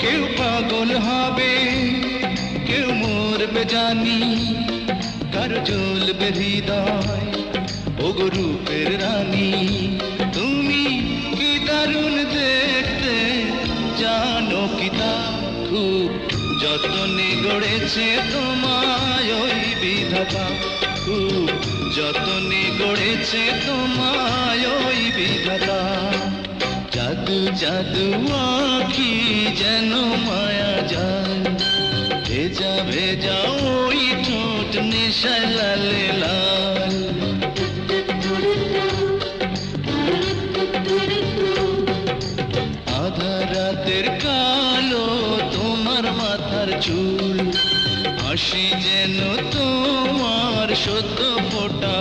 কেউ পাগল হবে, কেউ মরবে জানি, কারো জ্বলবে হৃদয় ওগো রূপের রানী। তুমি কি দারুণ দেখতে, জানো কি তা? খুব যতনে গড়েছে তোমায় ওই বিধাতা, খুব যতনে গড়েছে তোমায় ওই বিধাতা। জাদু জাদু আঁখি যেন মায়া যায়, ভেজা ভেজা ওই ঠোঁট নেশায় লালে লাল। আধা রাতের কালো তোমার মাথার চুল, হাসি যেন তোমার সদ্য ফোটা